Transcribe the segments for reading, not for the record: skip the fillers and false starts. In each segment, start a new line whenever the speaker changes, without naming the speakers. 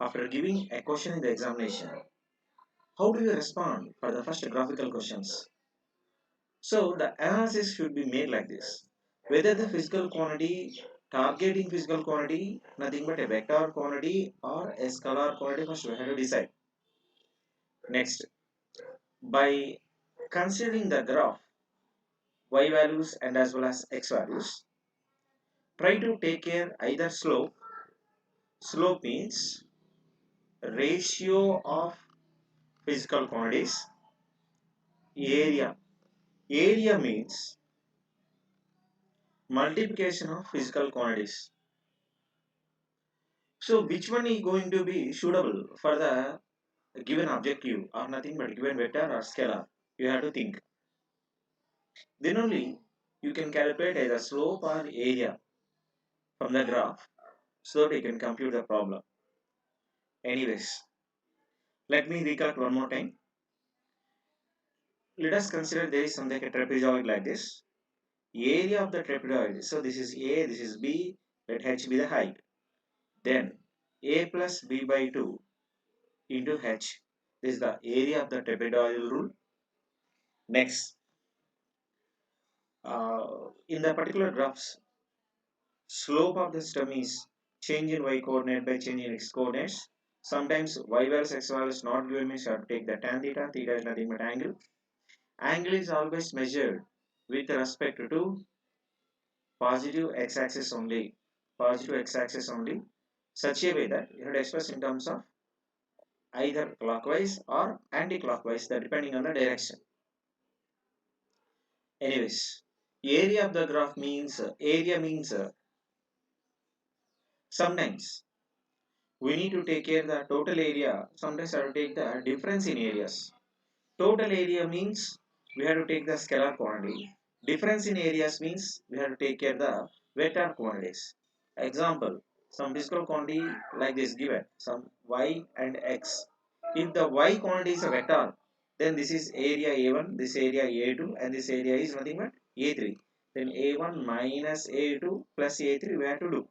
After giving a question in the examination, how do you respond for the first graphical questions? So the analysis should be made like this. Whether the physical quantity, targeting physical quantity, nothing but a vector quantity or a scalar quantity, first we have to decide. Next, by considering the graph, y values and as well as x values, try to take care either slope. Slope means ratio of physical quantities. Area. Area means multiplication of physical quantities. So which one is going to be suitable for the given objective or nothing but given vector or scalar? You have to think. Then only you can calculate either slope or area from the graph so that you can compute the problem. Anyways, let me recap one more time. Let us consider there is something like a trapezoid like this. Area of the trapezoid. So this is A, this is B. Let h be the height. Then A plus B by 2 into h. This is the area of the trapezoidal rule. Next, in the particular graphs, slope of the system is change in y coordinate by change in x coordinates. Sometimes y values x values not given means you have to take the tan theta. Theta is nothing but angle. Angle is always measured with respect to positive x-axis only. Positive x-axis only. Such a way that you have to express in terms of either clockwise or anti-clockwise, that depending on the direction. Anyways, area of the graph means area means sometimes we need to take care the total area. Sometimes I have to take the difference in areas. Total area means we have to take the scalar quantity. Difference in areas means we have to take care the vector quantities. Example, some physical quantity like this given, some y and x. If the y quantity is a vector, then this is area A1, this area A2, and this area is nothing but A3. Then A1 minus A2 plus A3 we have to do.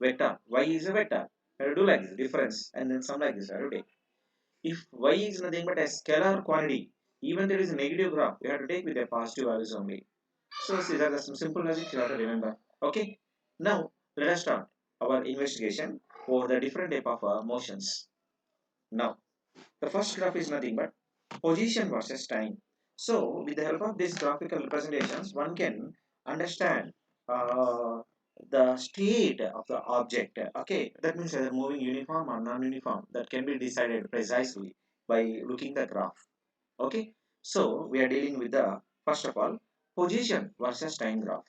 Vector. Y is a vector. We have to do like this, difference, and then some like this we have to take. If y is nothing but a scalar quantity, even there is a negative graph, we have to take with a positive values only. So these are the some simple logic you have to remember. Okay. Now let us start our investigation over the different type of motions. Now the first graph is nothing but position versus time. So with the help of these graphical representations, one can understand uh, the state of the object. Okay, that means whether moving uniform or non-uniform, that can be decided precisely by looking the graph. Okay, so we are dealing with the first of all position versus time graph.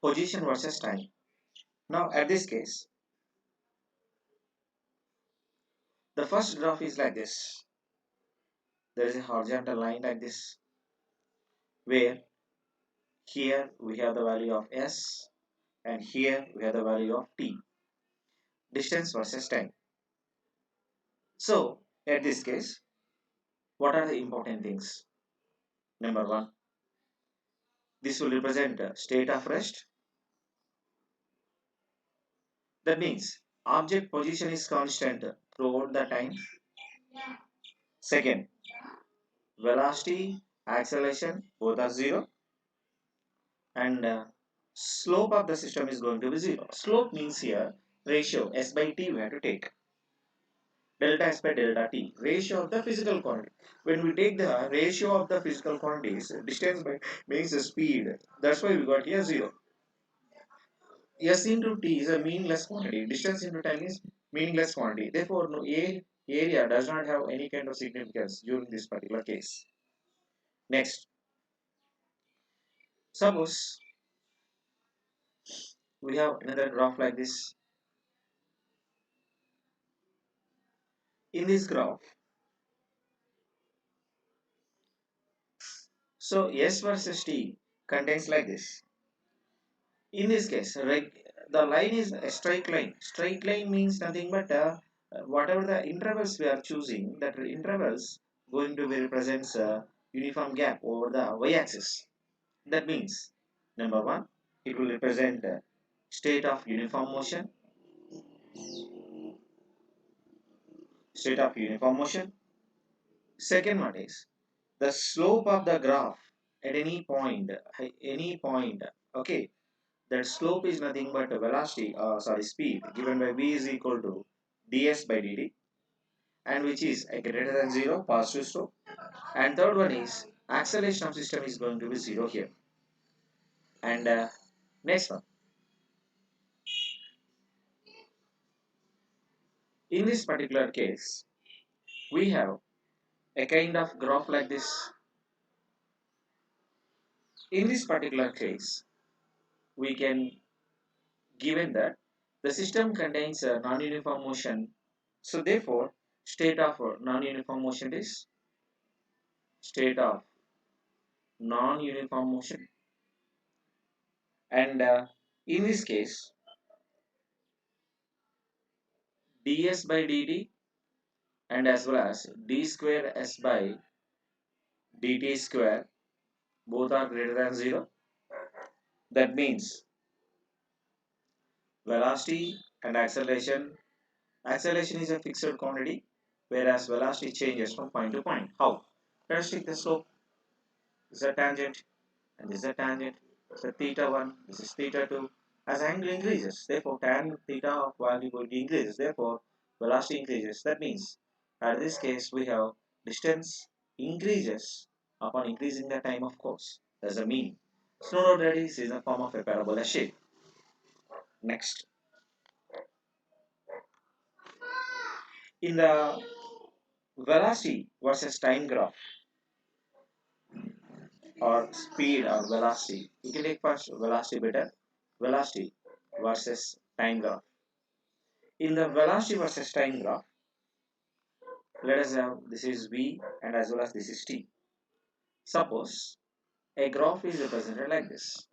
Position versus time. Now at this case, the first graph is like this. There is a horizontal line like this, where here we have the value of s and here we have the value of t. Distance versus time. So at this case, what are the important things? Number one, this will represent a state of rest. That means object position is constant throughout the time. Second, velocity, acceleration, both are zero, and slope of the system is going to be zero. Slope means here ratio s by t we have to take. Delta s by delta t, ratio of the physical quantity. When we take the ratio of the physical quantities, distance by means the speed. That's why we got here 0. S into t is a meaningless quantity. Distance into time is meaningless quantity. Therefore, no area does not have any kind of significance during this particular case. Next, suppose we have another graph like this. In this graph, so S versus T contains like this. In this case, the line is a straight line. Straight line means nothing but whatever the intervals we are choosing, that intervals going to be represents a uniform gap over the y-axis. That means, number one, it will represent state of uniform motion, state of uniform motion. Second one is the slope of the graph at any point. Okay, that slope is nothing but velocity, sorry, speed given by v is equal to ds by dt, and which is a greater than zero, positive slope. And third one is acceleration of system is going to be zero here. And next one, in this particular case, we have a kind of graph like this. In this particular case, we can given that the system contains a non-uniform motion. So therefore, state of non-uniform motion is state of non-uniform motion. And in this case, ds by dt and as well as d square s by dt square both are greater than 0. That means velocity and acceleration is a fixed quantity, whereas velocity changes from point to point. How? Let us take the slope. This is a tangent and this is a tangent. So theta 1, this is theta 2. As angle increases, therefore tan theta of value will be increases. Therefore, velocity increases. That means, in this case, we have distance increases upon increasing the time of course. That's the mean. Snow radius is a form of a parabola shape. Next, in the velocity versus time graph or speed or velocity, you can take first velocity better. Velocity versus time graph. In the velocity versus time graph, let us have this is v and as well as this is t. Suppose a graph is represented like this.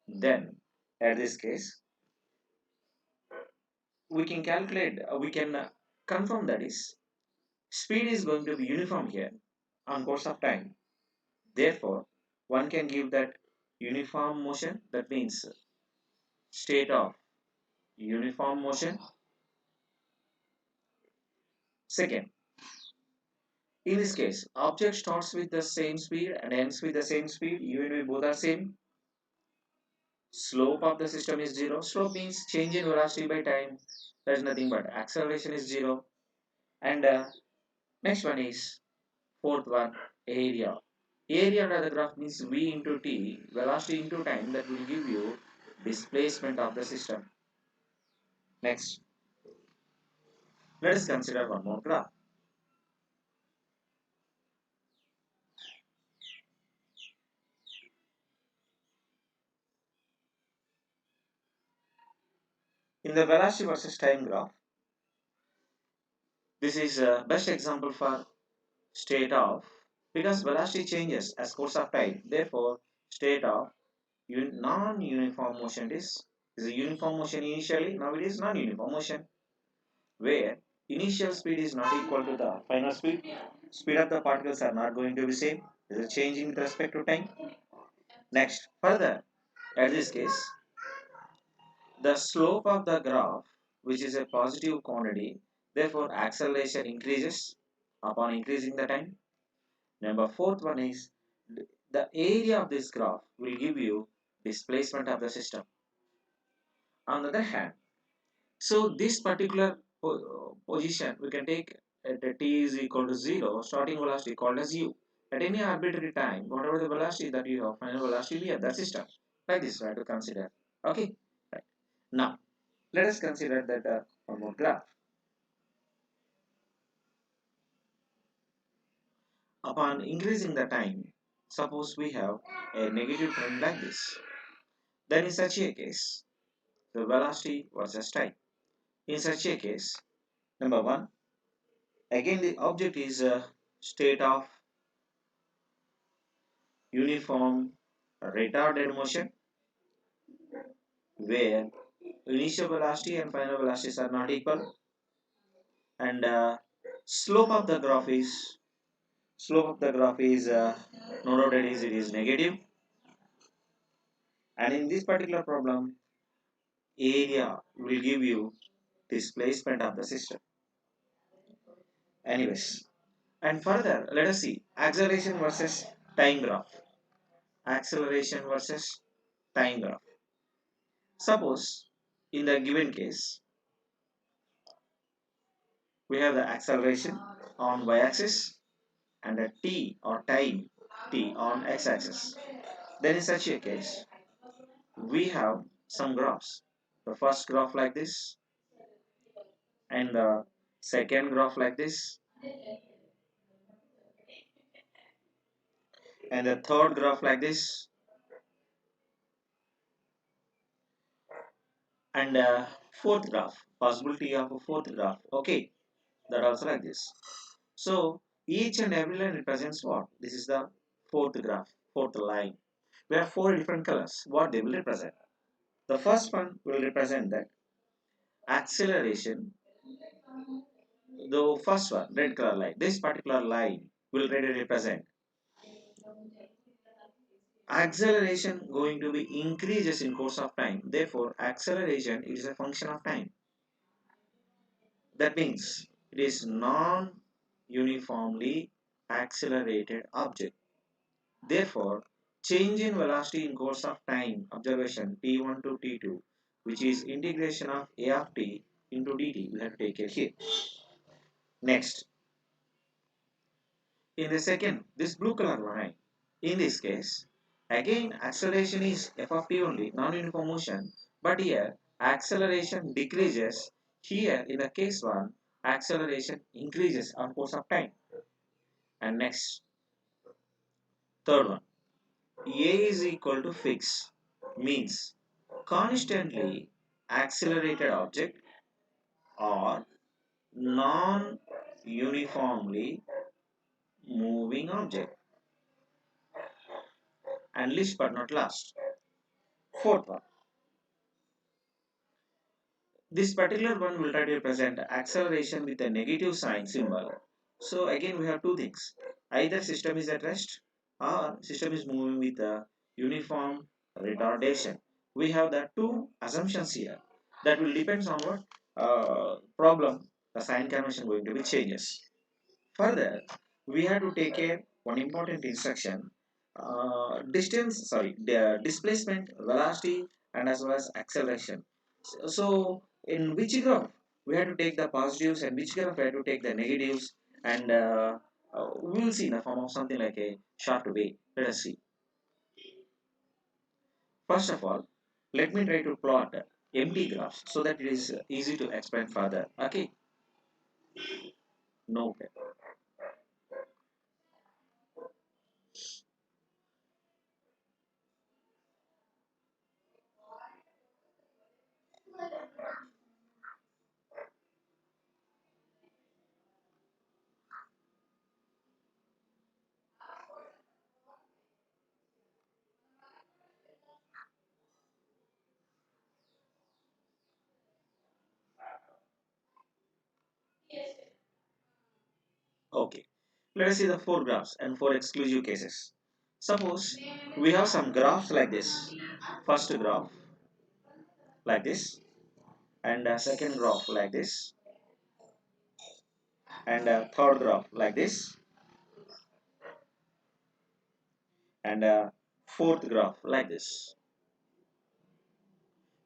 Then, at this case, we can calculate, we can confirm that is speed is going to be uniform here on course of time. Therefore, one can give that uniform motion, that means state of uniform motion. Second, in this case, object starts with the same speed and ends with the same speed, even if both are same. Slope of the system is 0. Slope means change in velocity by time. That is nothing but acceleration is 0. And next one is fourth one, area. Area under the graph means v into t, velocity into time, that will give you displacement of the system. Next, let us consider one more graph. In the velocity versus time graph, this is a best example for state of, because velocity changes as course of time. Therefore, state of non-uniform motion is a uniform motion initially, now it is non-uniform motion, where initial speed is not equal to the final speed. Speed of the particles are not going to be same. There is a change in respect to time. Next, further, at this case, the slope of the graph, which is a positive quantity, therefore acceleration increases upon increasing the time. Number fourth one is the area of this graph will give you displacement of the system. On the other hand, so this particular position we can take at t is equal to 0, starting velocity called as u. At any arbitrary time, whatever the velocity that you have, final velocity we have that system. Like this, right, to consider. Okay, right. Now, let us consider that one more graph. Upon increasing the time, suppose we have a negative trend like this. Then in such a case, the velocity versus time. In such a case, number one, again the object is a state of uniform retarded motion, where initial velocity and final velocities are not equal, and slope of the graph is no doubt it is negative. And in this particular problem, area will give you displacement of the system. Anyways, and further, let us see acceleration versus time graph. Acceleration versus time graph. Suppose in the given case, we have the acceleration on y-axis and a t or time t on x-axis. Then in such a case, we have some graphs. The first graph like this, and the second graph like this, and the third graph like this, and a fourth graph. Possibility of a fourth graph. Okay, that also like this. So each and every line represents what? This is the fourth graph, fourth line. We have four different colors. What they will represent? The first one will represent that acceleration. The first one, red color line. This particular line will really represent acceleration going to be increases in course of time. Therefore, acceleration is a function of time. That means it is non-uniformly accelerated object. Therefore, change in velocity in course of time observation t1 to t2, which is integration of a of t into dt, we have to take it here. Next, in the second, this blue color line, in this case, again acceleration is f of t only, non-uniform motion, but here acceleration decreases. Here in the case 1, acceleration increases on course of time. And next, third one, a is equal to fix means constantly accelerated object or non-uniformly moving object. And least but not last, fourth one. This particular one will try to represent acceleration with a negative sign symbol. So again we have two things. Either system is at rest or system is moving with a uniform retardation. We have the two assumptions here. That will depends on what problem the sign convention going to be changes. Further, we have to take care one important instruction. The displacement, velocity, and as well as acceleration. So, in which graph we have to take the positives and which graph we have to take the negatives, and we will see in the form of something like a short way. Let us see. First of all, let me try to plot empty graphs so that it is easy to explain further. Okay, no. Okay, let us see the four graphs and four exclusive cases. Suppose we have some graphs like this. First graph like this, and a second graph like this, and a third graph like this, and a fourth graph like this.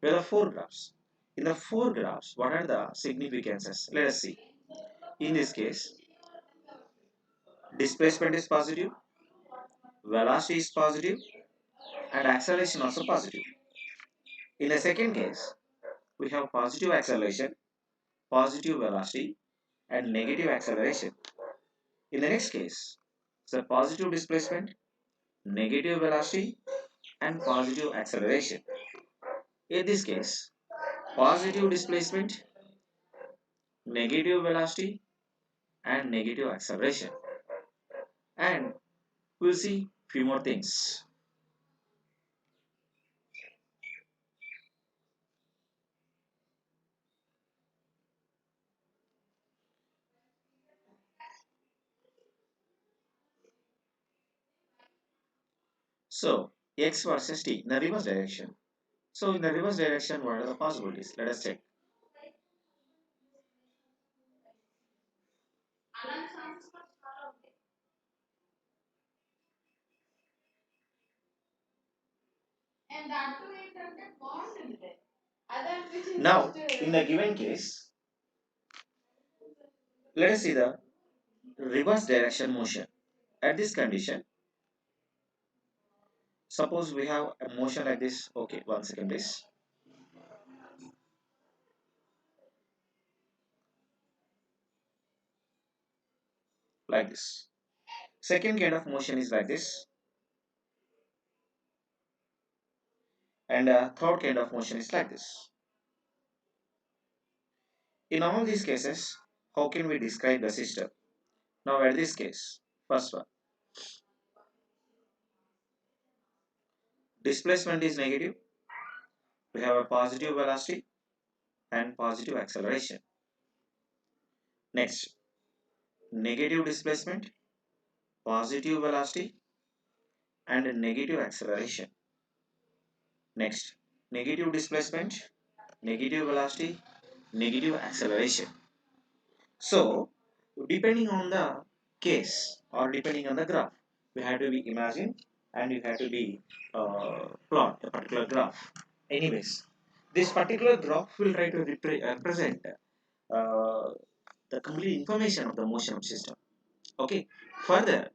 We have the four graphs. In the four graphs, what are the significances? Let us see. In this case, displacement is positive, velocity is positive, and acceleration also positive. In the second case, we have positive acceleration, positive velocity, and negative acceleration. In the next case, so positive displacement, negative velocity, and positive acceleration. In this case, positive displacement, negative velocity, and negative acceleration. And we'll see few more things. So, x versus t in the reverse direction. So in the reverse direction, what are the possibilities? Let us check. Now, in the given case, let us see the reverse direction motion. At this condition, suppose we have a motion like this. Okay, one second please. Like this. Second kind of motion is like this. And third kind of motion is like this. In all these cases, how can we describe the system? Now at this case, first one, displacement is negative. We have a positive velocity and positive acceleration. Next, negative displacement, positive velocity and negative acceleration. Next, negative displacement, negative velocity, negative acceleration. So, depending on the case or depending on the graph, we have to be imagine and you have to be plot a particular graph. Anyways, this particular graph will try to represent uh, the complete information of the motion of system. Okay. Further,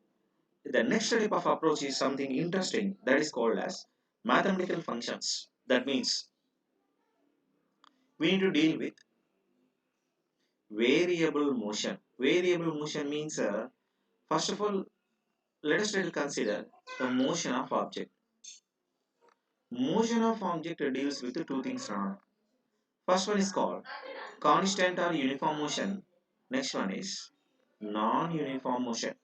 the next type of approach is something interesting that is called as mathematical functions. That means we need to deal with variable motion. Variable motion means first of all, let us try to consider the motion of object. Motion of object deals with two things now. First one is called constant or uniform motion. Next one is non-uniform motion.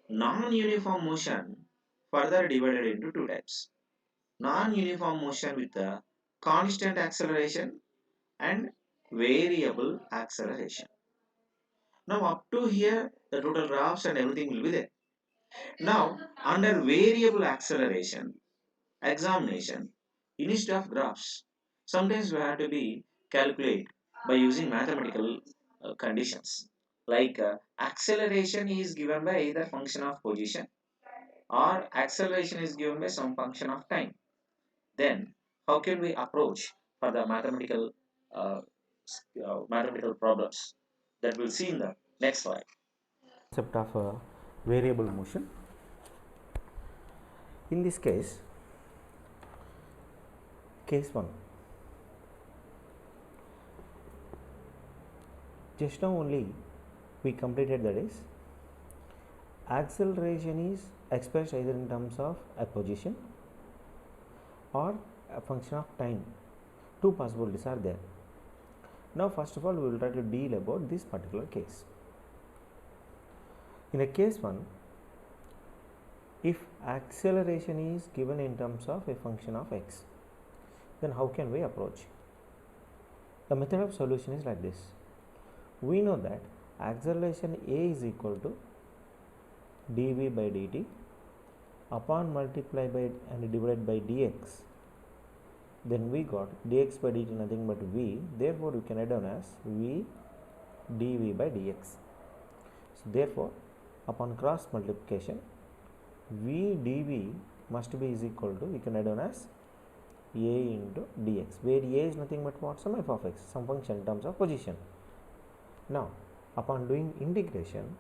Non-uniform motion further divided into two types. Non-uniform motion with the constant acceleration and variable acceleration. Now up to here the total graphs and everything will be there. Now under variable acceleration examination instead of graphs sometimes we have to be calculate by using mathematical conditions like acceleration is given by either function of position or acceleration is given by some function of time. Then how can we approach for the uh, mathematical problems that we'll see in the next slide.
Concept of a variable motion. In this case 1, just now only we completed, that is acceleration is expressed either in terms of a position or a function of time. Two possibilities are there. Now first of all we will try to deal about this particular case. In a case 1, if acceleration is given in terms of a function of x, then how can we approach? The method of solution is like this. We know that acceleration a is equal to dv by dt upon multiply by and divided by dx. Then we got dx by dt nothing but v, therefore you can write down as v dv by dx. So therefore upon cross multiplication v dv must be is equal to, you can write down as a into dx, where a is nothing but what, some f of x, some function in terms of position. Now upon doing integration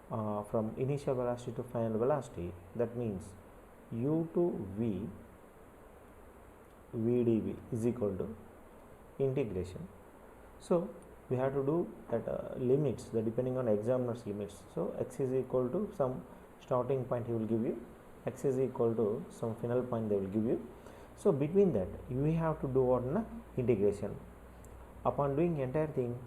from initial velocity to final velocity, that means u to v dv is equal to integration. So we have to do that limits, the depending on examiner's limits. So x is equal to some starting point he will give you, x is equal to some final point they will give you. So between that you have to do what na integration. Upon doing entire thing,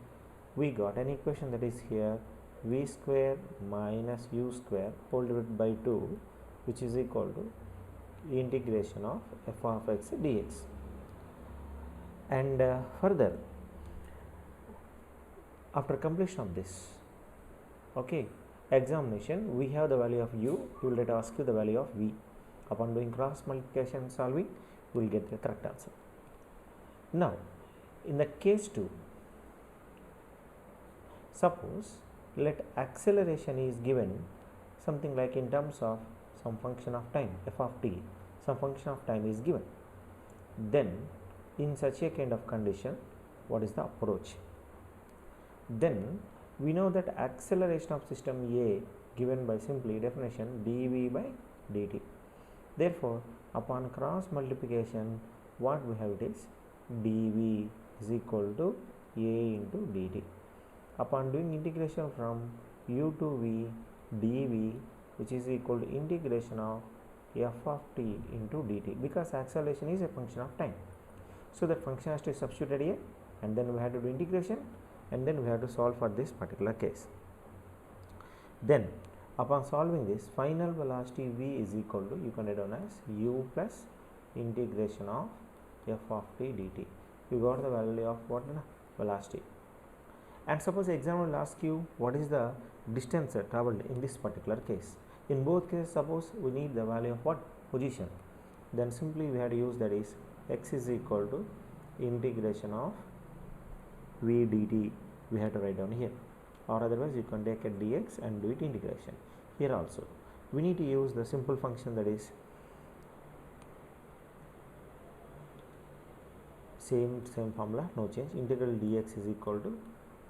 we got an equation that is here, v square minus u square whole divided by 2, which is equal to integration of f of x dx. And further, after completion of this, okay, examination, we have the value of u, he will let ask you the value of v. Upon doing cross multiplication solving, we will get the correct answer. Now, in the case 2, suppose let acceleration is given something like in terms of some function of time f of t, some function of time is given. Then in such a kind of condition, what is the approach? Then we know that acceleration of system A given by simply definition dv by dt. Therefore, upon cross multiplication, what we have it is dv is equal to a into dt. Upon doing integration from u to v, dv which is equal to integration of f of t into dt, because acceleration is a function of time. So that function has to be substituted here, and then we have to do integration, and then we have to solve for this particular case. Then upon solving this, final velocity v is equal to, you can write down as u plus integration of f of t dt. You got the value of what? Velocity. And suppose examiner will ask you what is the distance traveled in this particular case. In both cases, suppose we need the value of what? Position. Then simply we have to use, that is x is equal to integration of v dt, we have to write down here, or otherwise you can take a dx and do it integration. Here also we need to use the simple function, that is same formula, no change. Integral dx is equal to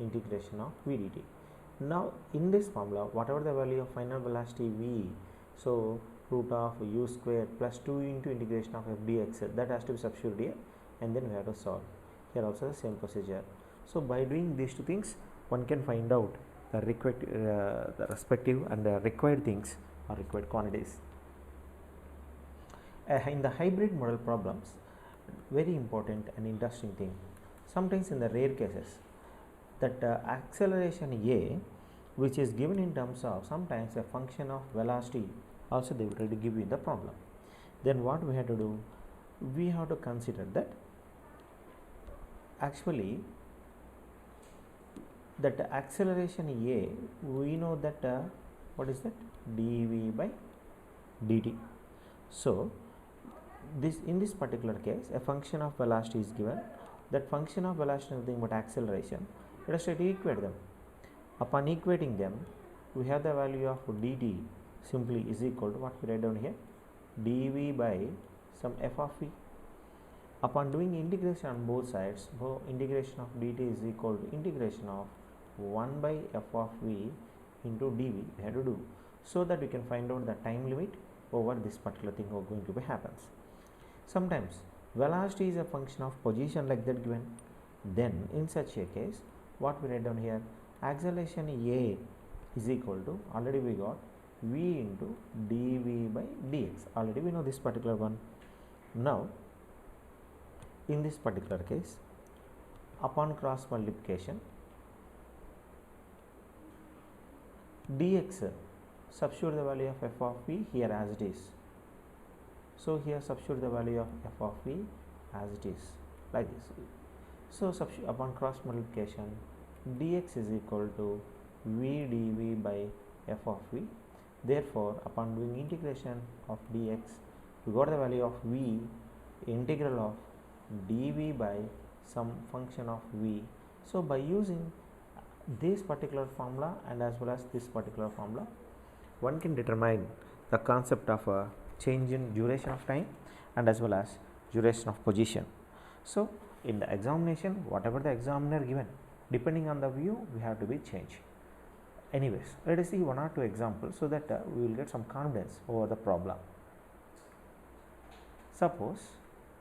integration of v dt. Now in this formula, whatever the value of final velocity v, so root of u square plus 2 into integration of f dx, that has to be substituted here, and then we have to solve. Here also the same procedure. So by doing these two things, one can find out the the respective and the required things or required quantities. In the hybrid model problems, very important and interesting thing, sometimes in the rare cases, that acceleration a, which is given in terms of sometimes a function of velocity, also they will try to give you in the problem. Then what we have to do, we have to consider that actually that acceleration a, we know that what is that? dv by dt. So this, in this particular case, a function of velocity is given. That function of velocity is nothing but acceleration. Let us try to equate them. Upon equating them, we have the value of dt simply is equal to what we write down here, dv by some f of v. Upon doing integration on both sides, integration of dt is equal to integration of 1 by f of v into dv we have to do, so that we can find out the time limit over this particular thing going to be happens. Sometimes velocity is a function of position like that given. Then in such a case, what we write down here, acceleration a is equal to, already we got v into dv by dx, already we know this particular one. Now in this particular case, upon cross multiplication, dx, substitute the value of f of v here as it is. So here substitute the value of f of v as it is, like this. So upon cross multiplication, dx is equal to v dv by f of v. Therefore upon doing integration of dx, we got the value of v integral of dv by some function of v. So by using this particular formula and as well as this particular formula, one can determine the concept of a change in duration of time and as well as duration of position. So in the examination, whatever the examiner given, depending on the view, we have to be changed. Anyways, let us see one or two examples so that we will get some confidence over the problem. Suppose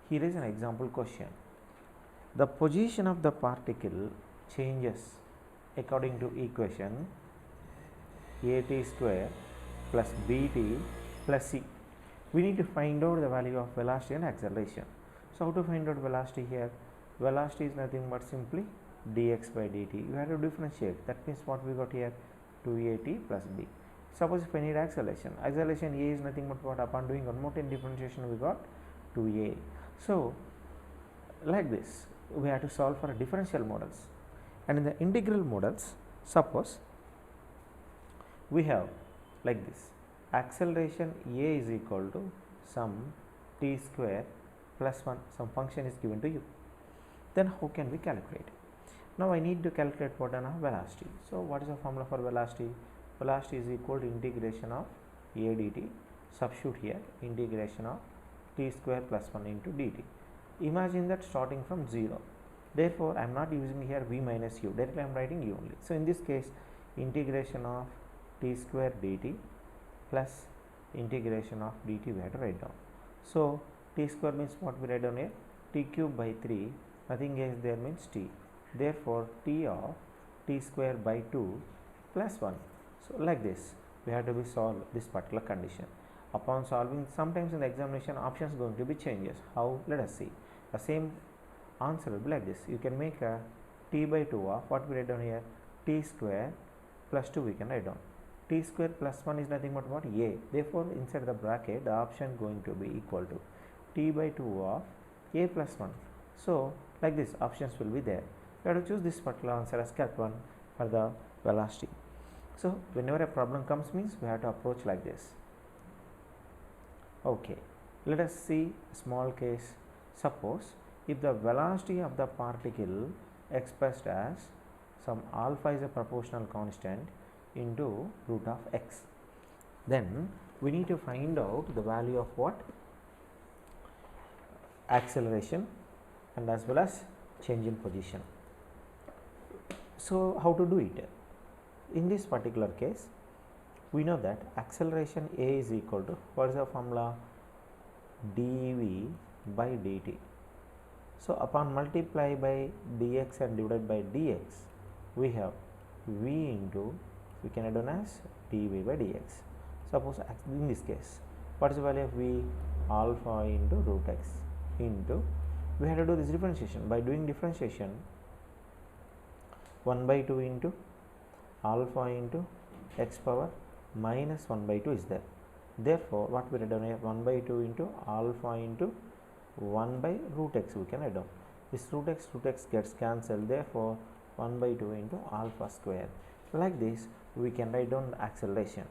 here is an example question. The position of the particle changes according to equation at square plus bt plus c. We need to find out the value of velocity and acceleration. So how to find out velocity here? Velocity is nothing but simply dx by dt. You have to differentiate. That means what we got here, 2at plus b. Suppose if I need acceleration, acceleration a is nothing but what, upon doing one more time differentiation we got 2a. So like this, we have to solve for differential models. And in the integral models, suppose we have like this, acceleration a is equal to some t square plus 1, some function is given to you. Then how can we calculate? Now I need to calculate what is velocity. So what is the formula for velocity? Velocity is equal to integration of a dt. Substitute here integration of t square plus 1 into dt. Imagine that starting from 0. Therefore I am not using here v minus u, directly I am writing u only. So in this case, integration of t square dt plus integration of dt we have to write down. So t square means what we write down here? T cube by 3, nothing else there means t. Therefore t of t square by 2 plus 1. So like this we have to be solve this particular condition. Upon solving, sometimes in the examination options going to be changes. How? Let us see. The same answer will be like this. You can make a t by 2 of what we write down here, t square plus 2 we can write down. T square plus 1 is nothing but what? A. Therefore inside the bracket the option going to be equal to t by 2 of a plus 1. So like this options will be there. You have to choose this particular answer as correct one for the velocity. So whenever a problem comes means we have to approach like this. Okay, let us see a small case. Suppose if the velocity of the particle expressed as some alpha is a proportional constant into root of x, then we need to find out the value of what? Acceleration and as well as change in position. So how to do it? In this particular case, we know that acceleration a is equal to, what is the formula? dv by dt. So upon multiply by dx and divided by dx, we have v into, we can add on as dv by dx. Suppose in this case, what is the value of v? Alpha into root x into, we have to do this differentiation. By doing differentiation, 1 by 2 into alpha into x power minus 1 by 2 is there. Therefore what we write down here, 1 by 2 into alpha into 1 by root x we can add down. This root x gets cancelled, therefore 1 by 2 into alpha square. Like this we can write down the acceleration.